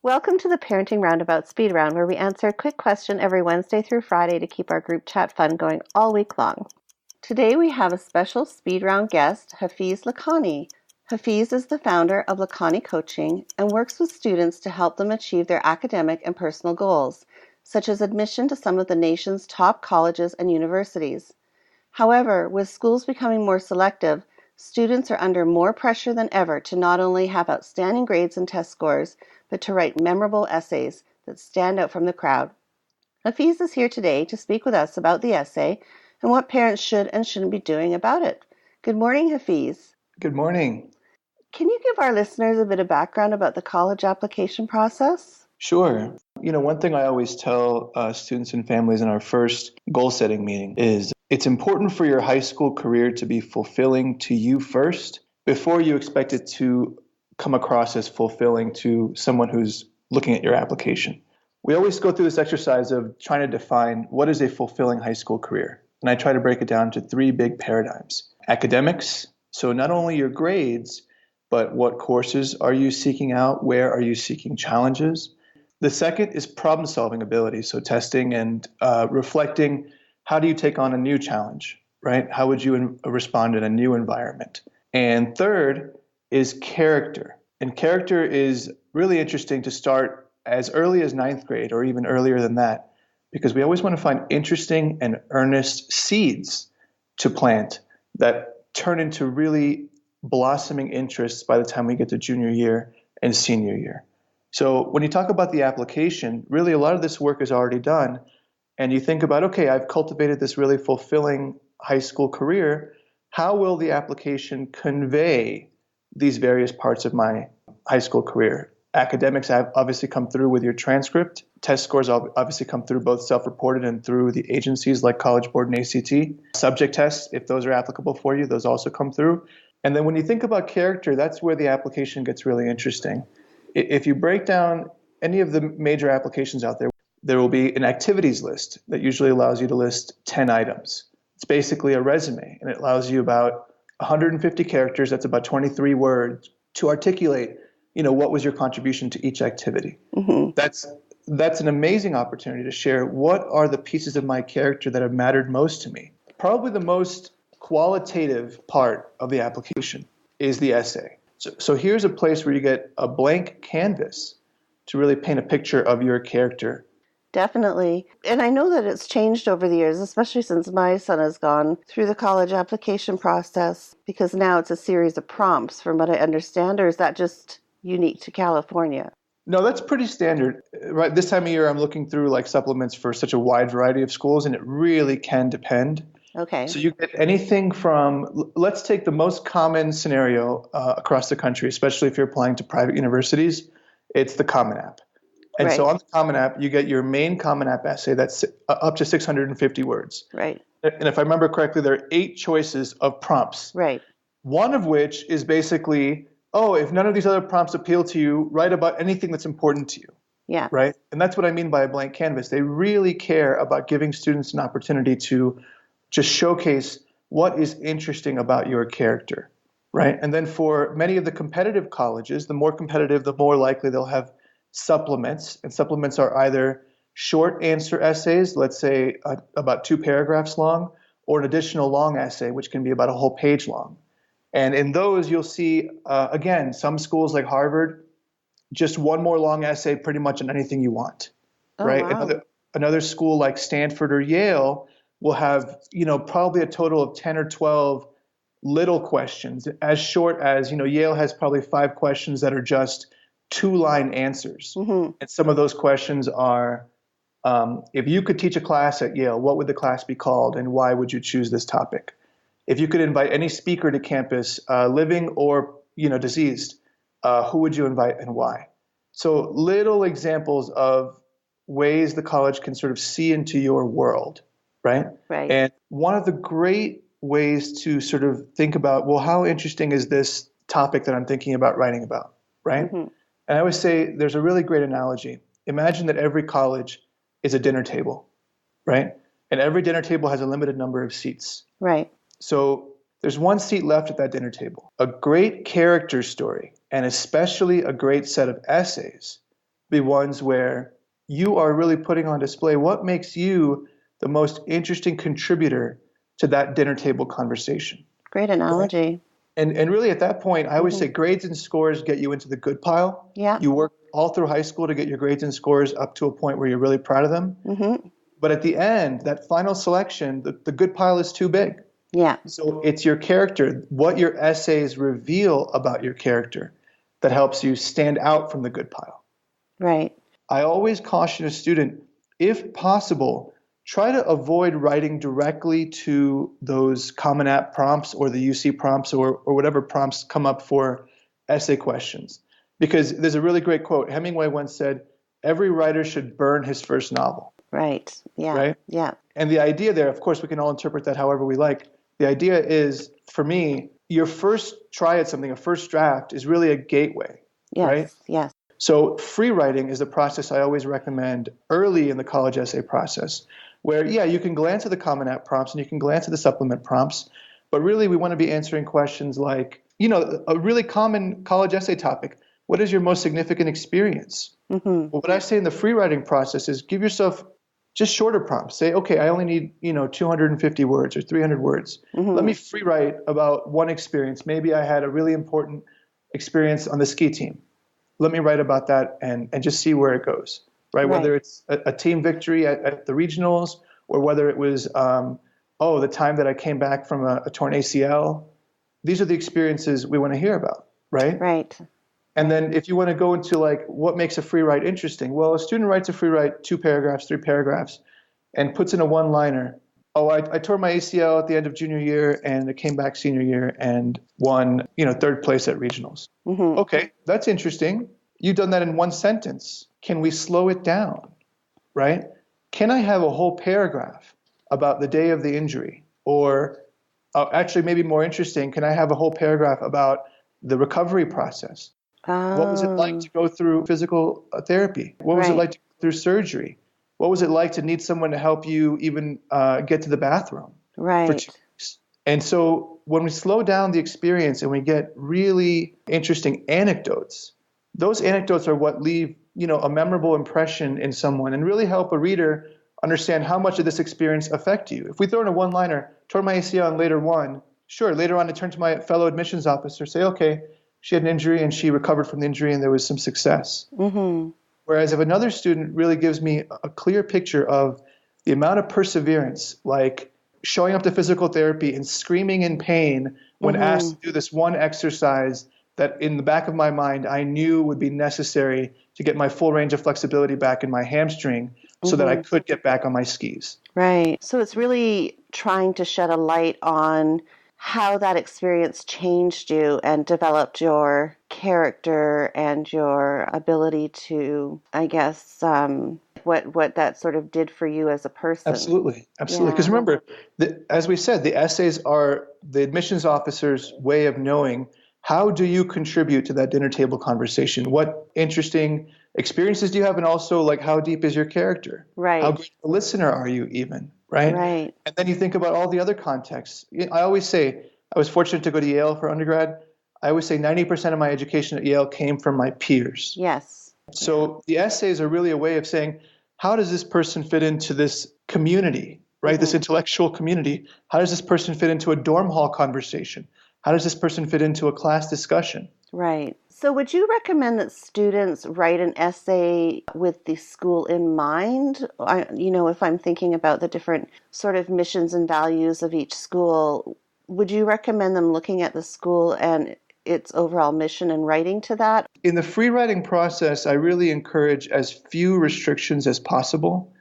Welcome to the Parenting Roundabout Speed Round, where we answer a quick question every Wednesday through Friday to keep our group chat fun going all week long. Today we have a special Speed Round guest, Hafeez Lakhani. Hafeez is the founder of Lakhani Coaching and works with students to help them achieve their academic and personal goals, such as admission to some of the nation's top colleges and universities. However, with schools becoming more selective, students are under more pressure than ever to not only have outstanding grades and test scores, but to write memorable essays that stand out from the crowd. Hafeez is here today to speak with us about the essay and what parents should and shouldn't be doing about it. Good morning, Hafeez. Good morning. Can you give our listeners a bit of background about the college application process? Sure. One thing I always tell students and families in our first goal setting meeting is it's important for your high school career to be fulfilling to you first before you expect it to come across as fulfilling to someone who's looking at your application. We always go through this exercise of trying to define what is a fulfilling high school career. And I try to break it down to three big paradigms. Academics, so not only your grades, but what courses are you seeking out? Where are you seeking challenges? The second is problem-solving ability, so testing and reflecting, how do you take on a new challenge, right? How would you respond in a new environment? And third is character. And character is really interesting to start as early as ninth grade or even earlier than that, because we always want to find interesting and earnest seeds to plant that turn into really blossoming interests by the time we get to junior year and senior year. So when you talk about the application, really a lot of this work is already done. And you think about, okay, I've cultivated this really fulfilling high school career. How will the application convey these various parts of my high school career? Academics have obviously come through with your transcript. Test scores obviously come through both self-reported and through the agencies like College Board and ACT. Subject tests, if those are applicable for you, those also come through. And then when you think about character, that's where the application gets really interesting. If you break down any of the major applications out there, there will be an activities list that usually allows you to list 10 items. It's basically a resume, and it allows you about 150 characters, that's about 23 words, to articulate, what was your contribution to each activity. Mm-hmm. That's an amazing opportunity to share what are the pieces of my character that have mattered most to me. Probably the most qualitative part of the application is the essay. So here's a place where you get a blank canvas to really paint a picture of your character. Definitely. And I know that it's changed over the years, especially since my son has gone through the college application process, because now it's a series of prompts from what I understand, or is that just unique to California? No, that's pretty standard. Right, this time of year I'm looking through like supplements for such a wide variety of schools, and it really can depend. Okay. So you get anything from, let's take the most common scenario across the country, especially if you're applying to private universities, it's the Common App. And Right. so on the Common App, you get your main Common App essay that's up to 650 words. Right. And if I remember correctly, there are 8 choices of prompts. Right. One of which is basically, if none of these other prompts appeal to you, write about anything that's important to you. Yeah. Right? And that's what I mean by a blank canvas. They really care about giving students an opportunity to just showcase what is interesting about your character, right? And then for many of the competitive colleges, the more competitive, the more likely they'll have supplements. And supplements are either short answer essays, let's say about 2 paragraphs long, or an additional long essay, which can be about a whole page long. And in those, you'll see, again, some schools like Harvard, just one more long essay pretty much on anything you want, right? Wow. Another school like Stanford or Yale will have, probably a total of 10 or 12 little questions, as short as, Yale has probably 5 questions that are just 2-line answers. Mm-hmm. And some of those questions are, if you could teach a class at Yale, what would the class be called and why would you choose this topic? If you could invite any speaker to campus, living or, deceased, who would you invite and why? So little examples of ways the college can sort of see into your world. Right? Right. And one of the great ways to sort of think about, well, how interesting is this topic that I'm thinking about writing about, right? Mm-hmm. And I always say there's a really great analogy. Imagine that every college is a dinner table, right? And every dinner table has a limited number of seats. Right. So there's one seat left at that dinner table. A great character story, and especially a great set of essays, be ones where you are really putting on display what makes you the most interesting contributor to that dinner table conversation. Great Right? analogy. And really at that point, I always Mm-hmm. say grades and scores get you into the good pile. Yeah. You work all through high school to get your grades and scores up to a point where you're really proud of them. Mm-hmm. But at the end, that final selection, the good pile is too big. Yeah. So it's your character, what your essays reveal about your character that helps you stand out from the good pile. Right. I always caution a student, if possible, try to avoid writing directly to those Common App prompts or the UC prompts or whatever prompts come up for essay questions. Because there's a really great quote. Hemingway once said, every writer should burn his first novel, Right. Yeah. right? Yeah. And the idea there, of course, we can all interpret that however we like. The idea is, for me, your first try at something, a first draft, is really a gateway, Yes. right? Yes. So free writing is a process I always recommend early in the college essay process, where, yeah, you can glance at the Common App prompts and you can glance at the supplement prompts, but really we want to be answering questions like, a really common college essay topic. What is your most significant experience? Mm-hmm. Well, what I say in the free writing process is give yourself just shorter prompts. Say, okay, I only need, 250 words or 300 words. Mm-hmm. Let me free write about one experience. Maybe I had a really important experience on the ski team. Let me write about that and just see where it goes, right? Whether it's a team victory at the regionals or whether it was, the time that I came back from a torn ACL. These are the experiences we want to hear about, right? Right. And then if you want to go into like what makes a free write interesting, well, a student writes a free write 2 paragraphs, 3 paragraphs, and puts in a one-liner. Oh, I tore my ACL at the end of junior year and I came back senior year and won, 3rd place at regionals. Mm-hmm. Okay, that's interesting. You've done that in one sentence. Can we slow it down, right? Can I have a whole paragraph about the day of the injury? Or actually maybe more interesting, can I have a whole paragraph about the recovery process? What was it like to go through physical therapy? What was it like to go through surgery? What was it like to need someone to help you even get to the bathroom for 2 weeks? And so when we slow down the experience and we get really interesting anecdotes, those anecdotes are what leave, a memorable impression in someone and really help a reader understand how much of this experience affect you. If we throw in a one-liner, tore my ACL and later won, sure, later on I turn to my fellow admissions officer, say, okay, she had an injury and she recovered from the injury and there was some success. Mm-hmm. Whereas if another student really gives me a clear picture of the amount of perseverance, like showing up to physical therapy and screaming in pain when asked to do this one exercise that in the back of my mind I knew would be necessary to get my full range of flexibility back in my hamstring so that I could get back on my skis. Right. So it's really trying to shed a light on how that experience changed you and developed your character and your ability to, I guess, what that sort of did for you as a person. Absolutely. Yeah. Because remember, as we said, the essays are the admissions officer's way of knowing how do you contribute to that dinner table conversation? What interesting experiences do you have? And also, like, how deep is your character? Right. How good a listener are you even? Right. Right. And then you think about all the other contexts. I always say, I was fortunate to go to Yale for undergrad. I always say 90% of my education at Yale came from my peers. Yes. So the essays are really a way of saying, how does this person fit into this community, right? This intellectual community. How does this person fit into a dorm hall conversation? How does this person fit into a class discussion? Right. So would you recommend that students write an essay with the school in mind? If I'm thinking about the different sort of missions and values of each school, would you recommend them looking at the school and its overall mission and writing to that? In the free writing process, I really encourage as few restrictions as possible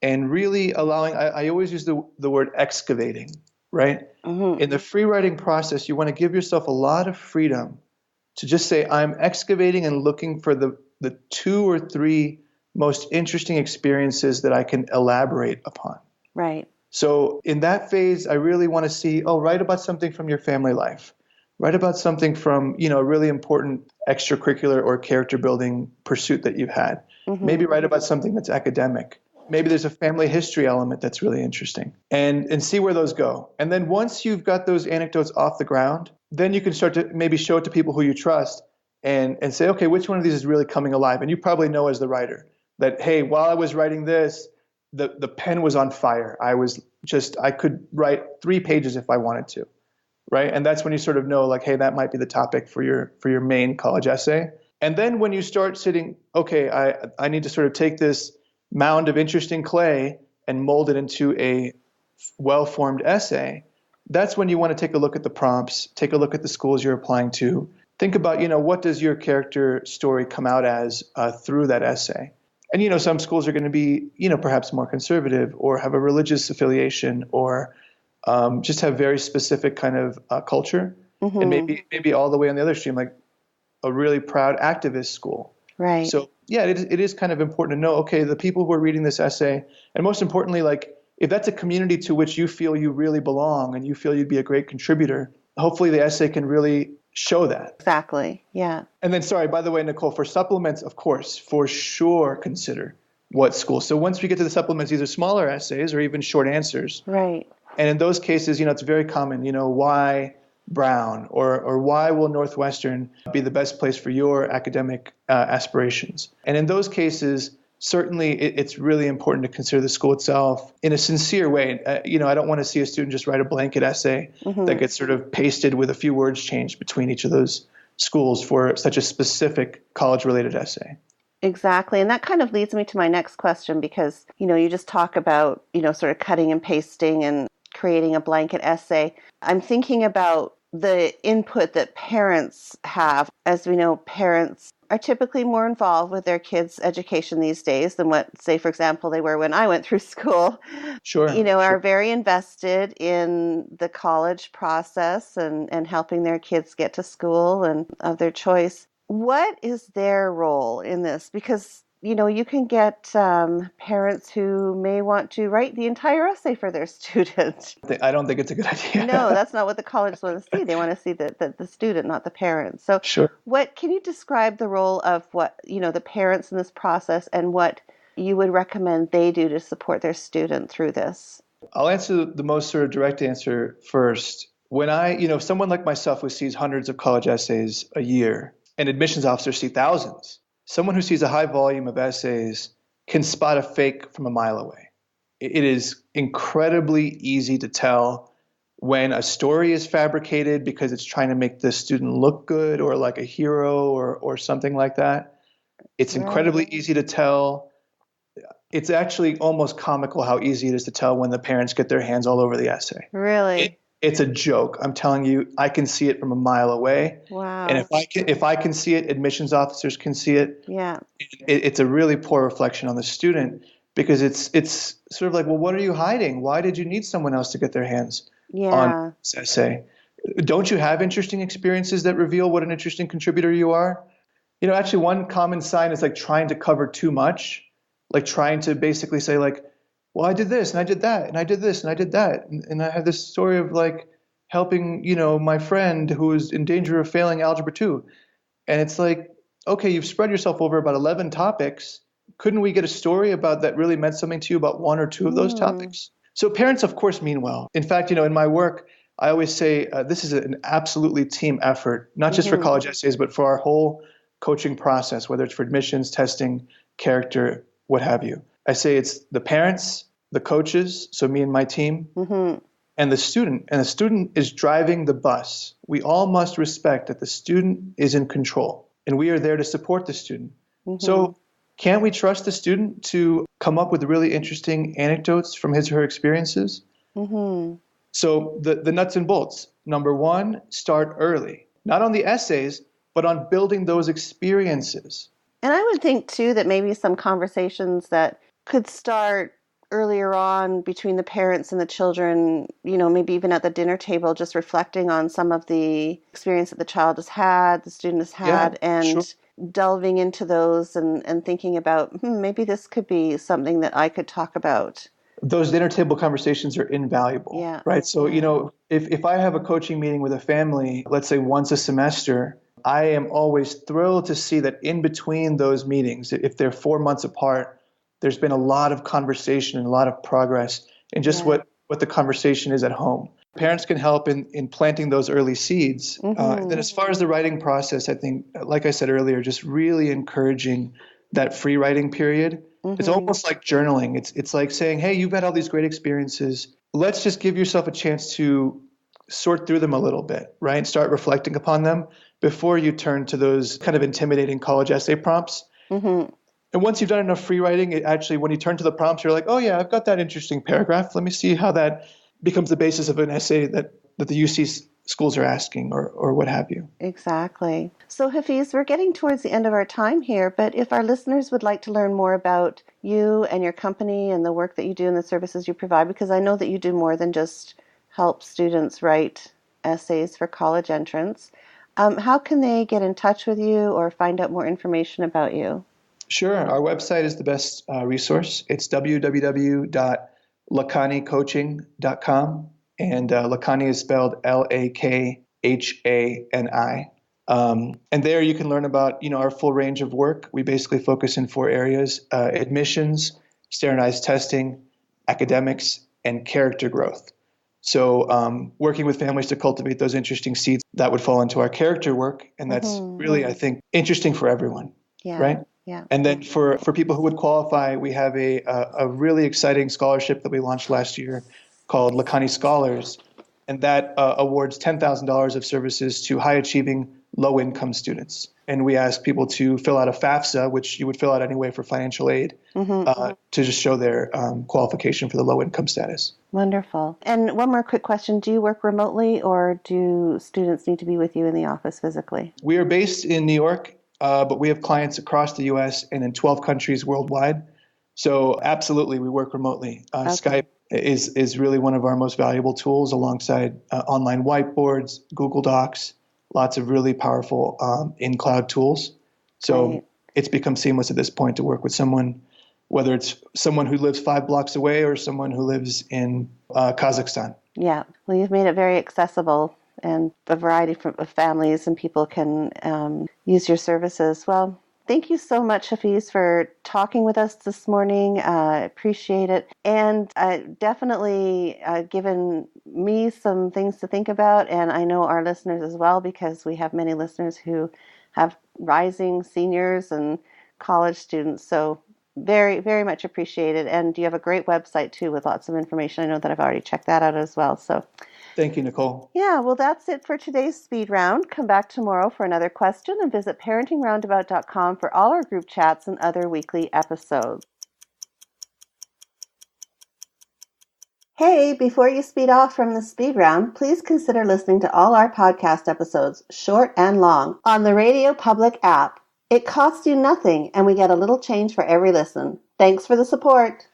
and really allowing, I always use the word excavating, right? Mm-hmm. In the free writing process, you want to give yourself a lot of freedom to just say, I'm excavating and looking for the 2 or 3 most interesting experiences that I can elaborate upon. Right. So in that phase, I really want to see, write about something from your family life. Write about something from, a really important extracurricular or character building pursuit that you've had. Maybe write about something that's academic. Maybe there's a family history element that's really interesting, and see where those go. And then once you've got those anecdotes off the ground, then you can start to maybe show it to people who you trust and say, okay, which one of these is really coming alive? And you probably know as the writer that, hey, while I was writing this, the pen was on fire. I could write 3 pages if I wanted to, right? And that's when you sort of know, like, hey, that might be the topic for your main college essay. And then when you start sitting, okay, I need to sort of take this mound of interesting clay and mold it into a well-formed essay, that's when you want to take a look at the prompts, take a look at the schools you're applying to, think about, what does your character story come out as through that essay? And, some schools are going to be, perhaps more conservative or have a religious affiliation or just have very specific kind of culture. Mm-hmm. And maybe all the way on the other extreme, like a really proud activist school. Right. So, yeah, it is kind of important to know, okay, the people who are reading this essay, and most importantly, like, if that's a community to which you feel you really belong and you feel you'd be a great contributor, hopefully the essay can really show that. Exactly. Yeah. And then, sorry, by the way, Nicole, for supplements, of course, for sure, consider what school. So once we get to the supplements, these are smaller essays or even short answers. Right. And in those cases, it's very common, why Brown or why will Northwestern be the best place for your academic aspirations? And in those cases, certainly it's really important to consider the school itself in a sincere way. I don't want to see a student just write a blanket essay that gets sort of pasted with a few words changed between each of those schools for such a specific college-related essay. Exactly. And that kind of leads me to my next question because, you just talk about, sort of cutting and pasting and creating a blanket essay. I'm thinking about the input that parents have. As we know, parents are typically more involved with their kids' education these days than what, say, for example, they were when I went through school. Sure. Are very invested in the college process and helping their kids get to school and of their choice. What is their role in this? Because, you can get parents who may want to write the entire essay for their student. I don't think it's a good idea. No, that's not what the colleges want to see. They want to see the student, not the parents. So sure. What can you describe the role of what, the parents in this process and what you would recommend they do to support their student through this? I'll answer the most sort of direct answer first. When someone like myself who sees hundreds of college essays a year, and admissions officers see thousands, someone who sees a high volume of essays can spot a fake from a mile away. It is incredibly easy to tell when a story is fabricated because it's trying to make the student look good or like a hero or something like that. It's incredibly easy to tell. It's actually almost comical how easy it is to tell when the parents get their hands all over the essay. Really? It's a joke. I'm telling you, I can see it from a mile away. Wow. And if I can see it, admissions officers can see it. Yeah. It's a really poor reflection on the student because it's sort of like, well, what are you hiding? Why did you need someone else to get their hands on this essay? Don't you have interesting experiences that reveal what an interesting contributor you are? Actually, one common sign is like trying to cover too much, like trying to basically say like, well, I did this and I did that and I did this and I did that. And I had this story of like helping, my friend who was in danger of failing Algebra 2. And it's like, okay, you've spread yourself over about 11 topics. Couldn't we get a story about that really meant something to you about 1 or 2 of those topics? So parents, of course, mean well. In fact, in my work, I always say this is an absolutely team effort, not just for college essays, but for our whole coaching process, whether it's for admissions, testing, character, what have you. I say it's the parents, the coaches, so me and my team, and the student. And the student is driving the bus. We all must respect that the student is in control, and we are there to support the student. So can't we trust the student to come up with really interesting anecdotes from his or her experiences? So the nuts and bolts. Number 1, start early. Not on the essays, but on building those experiences. And I would think, too, that maybe some conversations that could start earlier on between the parents and the children, maybe even at the dinner table, just reflecting on some of the experience that the child has had, the student has had, and delving into those and thinking about, maybe this could be something that I could talk about. Those dinner table conversations are invaluable, right? So, if I have a coaching meeting with a family, let's say once a semester, I am always thrilled to see that in between those meetings, if they're 4 months apart, there's been a lot of conversation and a lot of progress in just what the conversation is at home. Parents can help in planting those early seeds. And then as far as the writing process, I think, like I said earlier, just really encouraging that free writing period. It's almost like journaling. It's like saying, hey, you've had all these great experiences. Let's just give yourself a chance to sort through them a little bit, right? And start reflecting upon them before you turn to those kind of intimidating college essay prompts. And once you've done enough free writing, it actually, when you turn to the prompts, you're like, oh yeah, I've got that interesting paragraph. Let me see how that becomes the basis of an essay that the UC schools are asking or what have you. Exactly. So Hafeez, we're getting towards the end of our time here, but if our listeners would like to learn more about you and your company and the work that you do and the services you provide, because I know that you do more than just help students write essays for college entrance, how can they get in touch with you or find out more information about you? Sure. Our website is the best resource. It's www.lakhanicoaching.com. And Lakhani is spelled Lakhani. And there you can learn about, our full range of work. We basically focus in 4 areas: admissions, standardized testing, academics, and character growth. So working with families to cultivate those interesting seeds that would fall into our character work. And that's really, I think, interesting for everyone, right? Yeah. And then for people who would qualify, we have a really exciting scholarship that we launched last year called Lakhani Scholars. And that awards $10,000 of services to high-achieving, low-income students. And we ask people to fill out a FAFSA, which you would fill out anyway for financial aid, to just show their qualification for the low-income status. Wonderful. And one more quick question. Do you work remotely or do students need to be with you in the office physically? We are based in New York, but we have clients across the U.S. and in 12 countries worldwide. So absolutely, we work remotely. Skype is really one of our most valuable tools alongside online whiteboards, Google Docs, lots of really powerful in-cloud tools. So it's become seamless at this point to work with someone, whether it's someone who lives 5 blocks away or someone who lives in Kazakhstan. Yeah, well, you've made it very accessible and a variety of families and people can use your services. Well, thank you so much, Hafeez, for talking with us this morning. I appreciate it. And definitely given me some things to think about, and I know our listeners as well, because we have many listeners who have rising seniors and college students. So very, very much appreciated. And you have a great website, too, with lots of information. I know that I've already checked that out as well. So thank you, Nicole. Yeah, well, that's it for today's speed round. Come back tomorrow for another question and visit parentingroundabout.com for all our group chats and other weekly episodes. Hey, before you speed off from the speed round, please consider listening to all our podcast episodes, short and long, on the Radio Public app. It costs you nothing, and we get a little change for every listen. Thanks for the support.